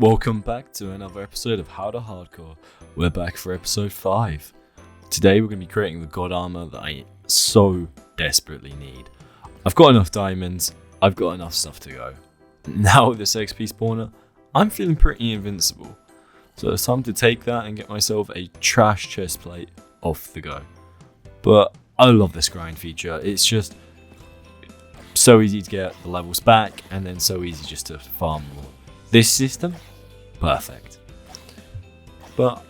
Welcome back to another episode of How to Hardcore. We're back for episode 5. Today we're going to be creating the god armor that I so desperately need. I've got enough diamonds, I've got enough stuff to go. Now with this XP spawner, I'm feeling pretty invincible. So it's time to take that and get myself a trash chest plate off the go. But I love this grind feature, it's just so easy to get the levels back and then so easy just to farm more. This system, perfect. But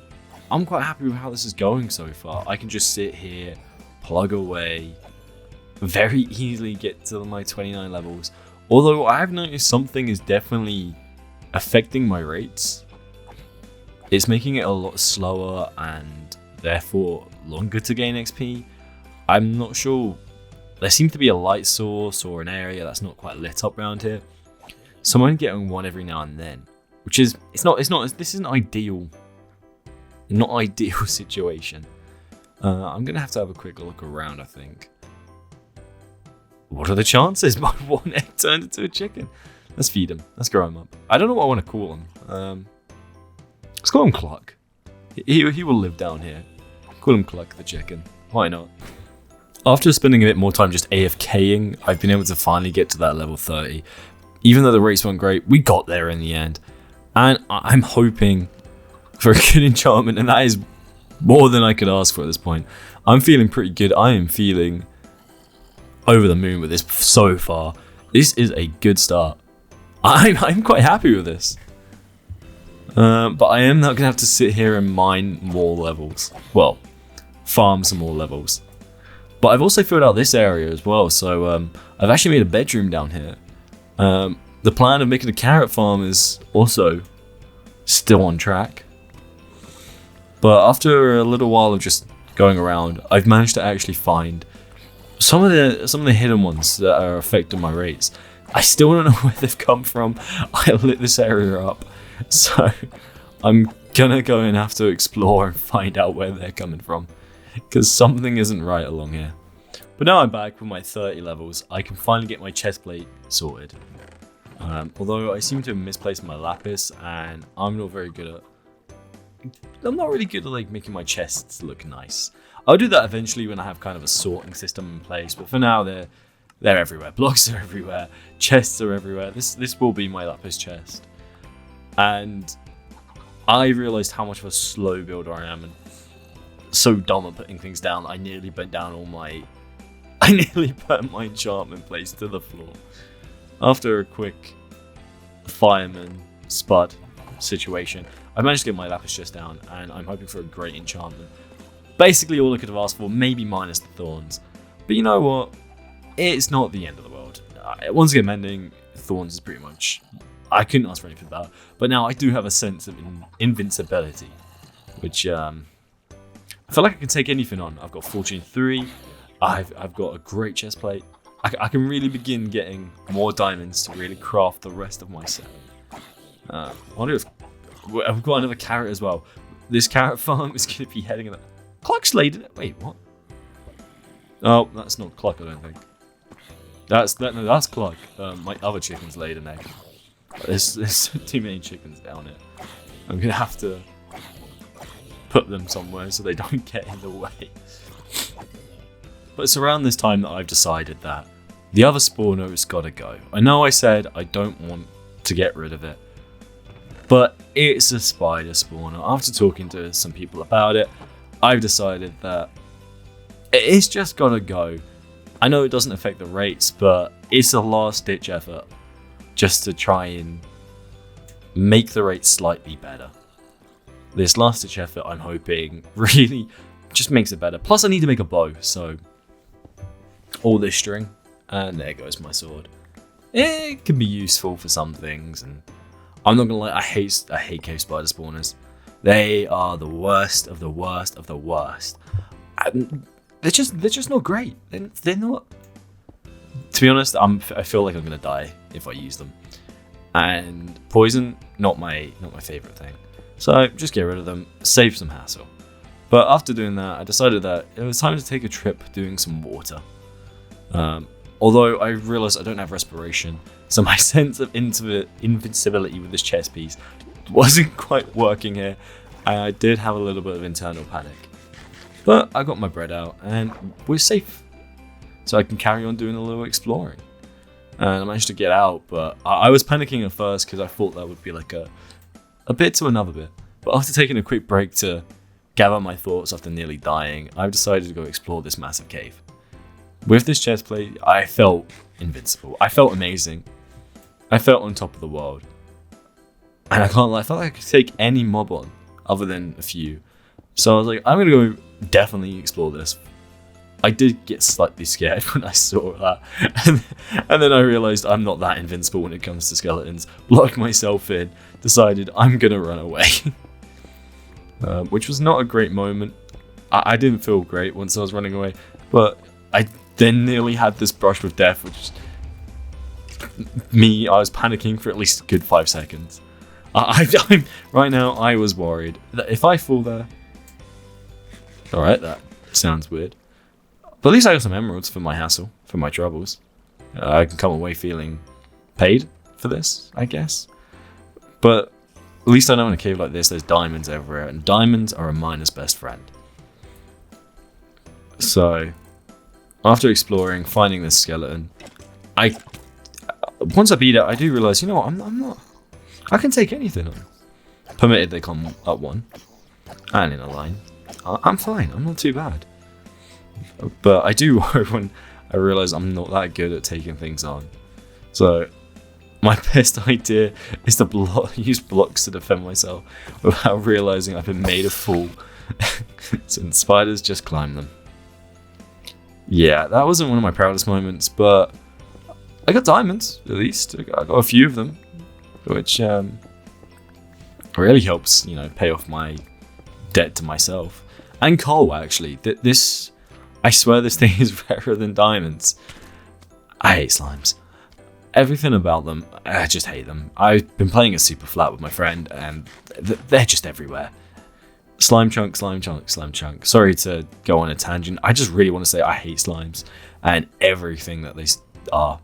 I'm quite happy with how this is going so far. I can just sit here, plug away, very easily get to my 29 levels. Although I have noticed something is definitely affecting my rates. It's making it a lot slower and therefore longer to gain XP. I'm not sure. There seems to be a light source or an area that's not quite lit up around here. So I'm only getting one every now and then, which is, this isn't ideal. Not ideal situation. I'm going to have a quick look around, I think. What are the chances my one egg turned into a chicken? Let's feed him. Let's grow him up. I don't know what I want to call him. Let's call him Cluck. He will live down here. Call him Cluck the chicken. Why not? After spending a bit more time just AFKing, I've been able to finally get to that level 30. Even though the rates weren't great, we got there in the end. And I'm hoping for a good enchantment, and that is more than I could ask for at this point. I'm feeling pretty good. I am feeling over the moon with this so far. This is a good start. I'm quite happy with this. But I am now going to have to sit here and mine more levels. Well, farm some more levels. But I've also filled out this area as well, so I've actually made a bedroom down here. The plan of making a carrot farm is also still on track. But after a little while of just going around, I've managed to actually find some of the hidden ones that are affecting my rates. I still don't know where they've come from. I lit this area up, so I'm gonna go and have to explore and find out where they're coming from, because something isn't right along here. But now I'm back with my 30 levels, I can finally get my chest plate sorted. Although I seem to have misplaced my lapis, and I'm not really good at like making my chests look nice. I'll do that eventually when I have kind of a sorting system in place, but for now they're everywhere. Blocks are everywhere, chests are everywhere. This will be my lapis chest. And I realized how much of a slow builder I am and so dumb at putting things down. I nearly burnt my enchantment place to the floor. After a quick fireman Spud situation, I managed to get my lapis chest down, and I'm hoping for a great enchantment. Basically all I could have asked for, maybe minus the thorns. But you know what? It's not the end of the world. Once again, mending thorns is pretty much, I couldn't ask for anything better. But now I do have a sense of invincibility, which I feel like I can take anything on. I've got Fortune 3. I've got a great chest plate. I can really begin getting more diamonds to really craft the rest of my set. I wonder if I've got another carrot as well. This carrot farm is going to be heading in. Cluck's laid it. Wait, what? Oh, that's not Cluck, I don't think. That's Cluck. My other chicken's laid an egg. There's too many chickens down here. I'm going to have to put them somewhere so they don't get in the way. But it's around this time that I've decided that the other spawner has got to go. I know I said I don't want to get rid of it, but it's a spider spawner. After talking to some people about it, I've decided that it's just got to go. I know it doesn't affect the rates, but it's a last ditch effort just to try and make the rates slightly better. This last ditch effort, I'm hoping, really just makes it better. Plus I need to make a bow, so all this string, and there goes my sword. It can be useful for some things, and I'm not gonna lie, I hate cave spider spawners. They are the worst of the worst of the worst. They're just not great. They're not. To be honest, I feel like I'm gonna die if I use them. And poison, not my favorite thing. So just get rid of them, save some hassle. But after doing that, I decided that it was time to take a trip doing some water. Although I realized I don't have respiration, so my sense of invincibility with this chest piece wasn't quite working here, and I did have a little bit of internal panic. But I got my bread out, and we're safe. So I can carry on doing a little exploring. And I managed to get out, but I was panicking at first because I thought that would be like a bit to another bit. But after taking a quick break to gather my thoughts after nearly dying, I've decided to go explore this massive cave. With this chest plate, I felt invincible. I felt amazing. I felt on top of the world. And I can't lie, I felt like I could take any mob on, other than a few. So I was like, I'm going to go definitely explore this. I did get slightly scared when I saw that. And then I realized I'm not that invincible when it comes to skeletons. Locked myself in, decided I'm going to run away. Which was not a great moment. I didn't feel great once I was running away. But I then nearly had this brush with death, which I was panicking for at least a good 5 seconds. Right now, I was worried that if I fall there... Alright, that sounds weird. But at least I got some emeralds for my hassle, for my troubles. I can come away feeling paid for this, I guess. But at least I know in a cave like this, there's diamonds everywhere, and diamonds are a miner's best friend. So, after exploring, finding this skeleton, once I beat it, I do realize, you know what, I'm not... I can take anything on. Permitted they come up one. And in a line. I'm fine, I'm not too bad. But I do worry when I realise I'm not that good at taking things on. So, my best idea is to use blocks to defend myself without realising I've been made a fool. Since spiders just climb them. Yeah, that wasn't one of my proudest moments, but I got diamonds, at least. I got a few of them, which really helps, pay off my debt to myself. And coal, actually. I swear this thing is rarer than diamonds. I hate slimes. Everything about them, I just hate them. I've been playing it super flat with my friend, and they're just everywhere. Slime chunk, slime chunk, slime chunk. Sorry to go on a tangent. I just really want to say I hate slimes and everything that they are.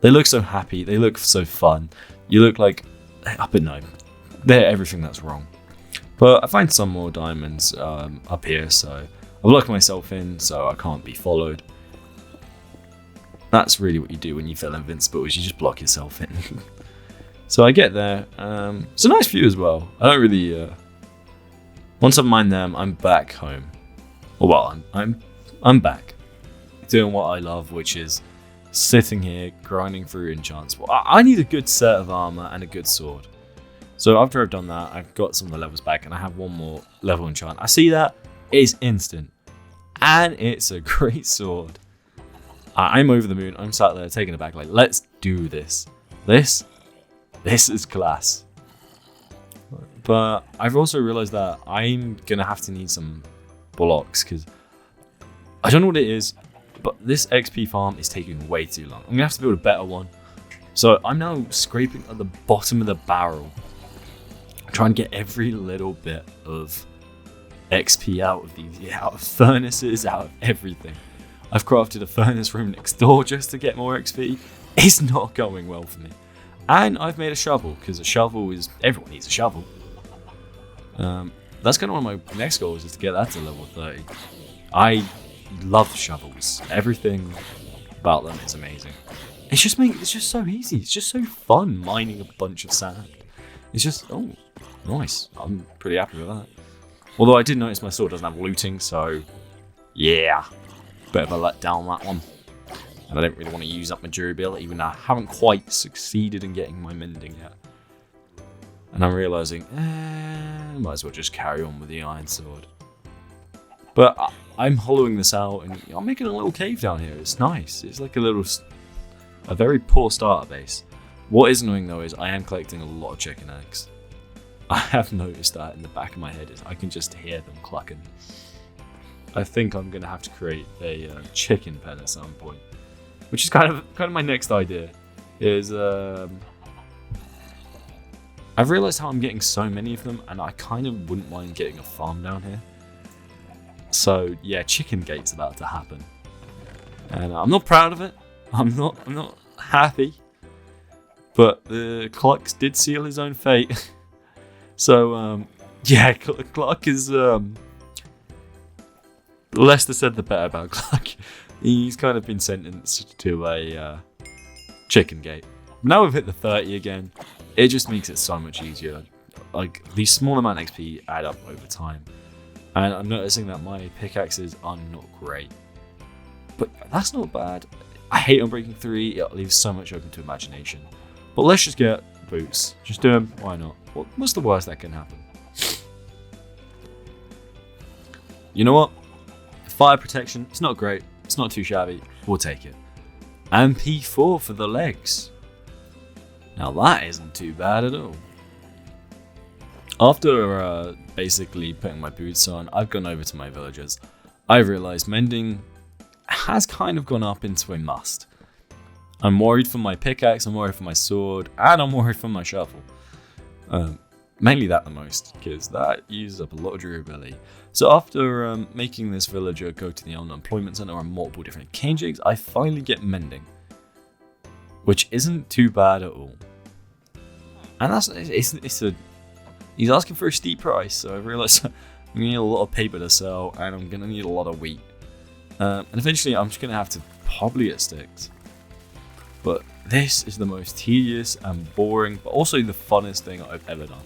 They look so happy. They look so fun. You look like... But no. They're everything that's wrong. But I find some more diamonds up here, so I've locked myself in so I can't be followed. That's really what you do when you feel invincible, is you just block yourself in. So I get there. It's a nice view as well. I don't really... Once I've mined them, I'm back home. Well, I'm back. Doing what I love, which is sitting here, grinding through enchants. Well, I need a good set of armor and a good sword. So after I've done that, I've got some of the levels back, and I have one more level enchant. I see that. It's instant. And it's a great sword. I'm over the moon. I'm sat there taking it back like, let's do this. This is class. But I've also realized that I'm going to have to need some blocks, because I don't know what it is, but this XP farm is taking way too long. I'm going to have to build a better one. So I'm now scraping at the bottom of the barrel, trying to get every little bit of XP out of these, out of furnaces, out of everything. I've crafted a furnace room next door just to get more XP. It's not going well for me. And I've made a shovel, because a shovel is... Everyone needs a shovel. That's kind of one of my next goals, is to get that to level 30. I love shovels. Everything about them is amazing. It's just so easy. It's just so fun mining a bunch of sand. It's just... Oh, nice. I'm pretty happy with that. Although I did notice my sword doesn't have looting, so... Yeah. Bit of a letdown, that one. And I don't really want to use up my durability, even though I haven't quite succeeded in getting my mending yet. And I'm realising, might as well just carry on with the iron sword. But I'm hollowing this out, and I'm making a little cave down here. It's nice. It's like a very poor starter base. What is annoying though is I am collecting a lot of chicken eggs. I have noticed that in the back of my head, is I can just hear them clucking. I think I'm going to have to create a chicken pen at some point. Which is kind of my next idea. Is I've realised how I'm getting so many of them, and I kind of wouldn't mind getting a farm down here. So yeah, Chicken Gate's about to happen, and I'm not proud of it. I'm not happy. But the Clux did seal his own fate. So, yeah, Clark is, less said the better about Clark. He's kind of been sentenced to a chicken gate. Now we've hit the 30 again. It just makes it so much easier. Like, these small amount of XP add up over time. And I'm noticing that my pickaxes are not great. But that's not bad. I hate Unbreaking 3. It leaves so much open to imagination. But let's just get boots. Just do them. Why not? What's the worst that can happen? You know what? Fire protection. It's not great. It's not too shabby. We'll take it. And P4 for the legs. Now that isn't too bad at all. After basically putting my boots on, I've gone over to my villagers. I realised mending has kind of gone up into a must. I'm worried for my pickaxe, I'm worried for my sword, and I'm worried for my shovel. Mainly that the most, because that uses up a lot of durability. So after making this villager go to the unemployment center on multiple different cane jigs, I finally get mending. Which isn't too bad at all. And he's asking for a steep price, so I realised I'm going to need a lot of paper to sell, and I'm going to need a lot of wheat. And eventually I'm just going to have to probably get sticks. But this is the most tedious and boring, but also the funnest thing I've ever done.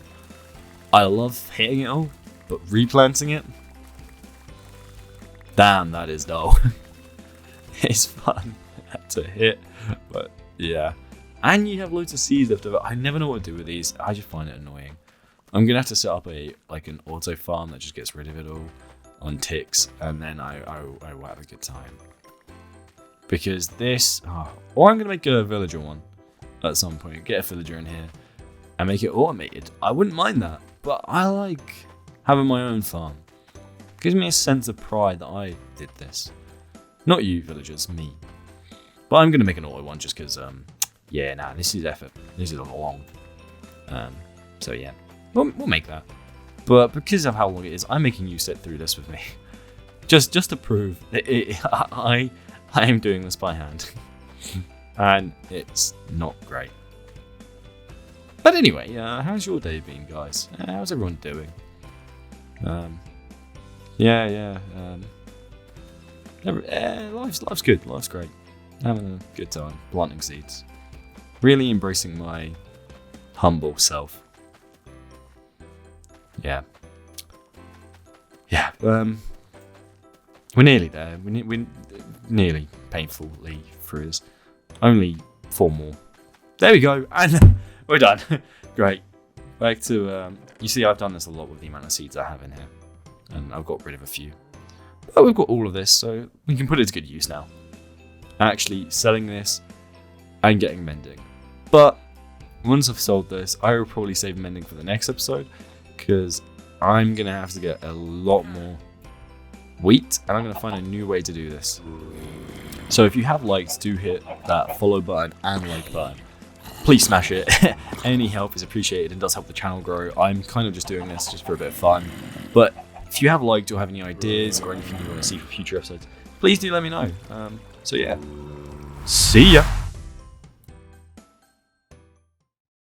I love hitting it all, but replanting it? Damn, that is dull. It's fun to hit, but yeah. And you have loads of seeds left over. I never know what to do with these. I just find it annoying. I'm gonna have to set up an auto farm that just gets rid of it all on ticks, and then I will have a good time. Because this, or I'm gonna make a villager one at some point. Get a villager in here and make it automated. I wouldn't mind that, but I like having my own farm. It gives me a sense of pride that I did this. Not you villagers, me. But I'm gonna make an auto one just because, yeah, nah, this is effort. This is long. So yeah, we'll make that. But because of how long it is, I'm making you sit through this with me, just to prove that I am doing this by hand, and it's not great. But anyway, how's your day been, guys? How's everyone doing? Life's good. Life's great. Having a good time, planting seeds. Really embracing my humble self. Yeah. We're nearly there. We're nearly painfully through this. Only 4 more. There we go, and we're done. Great. Back to you see, I've done this a lot with the amount of seeds I have in here, and I've got rid of a few. But we've got all of this, so we can put it to good use now. Actually selling this and getting mending. But once I've sold this, I will probably save mending for the next episode, because I'm gonna have to get a lot more wheat, and I'm gonna find a new way to do this. So if you have likes, do hit that follow button and like button. Please smash it. Any help is appreciated and does help the channel grow. I'm kind of just doing this just for a bit of fun. But if you have liked or have any ideas or anything you want to see for future episodes, please do let me know. So yeah, see ya.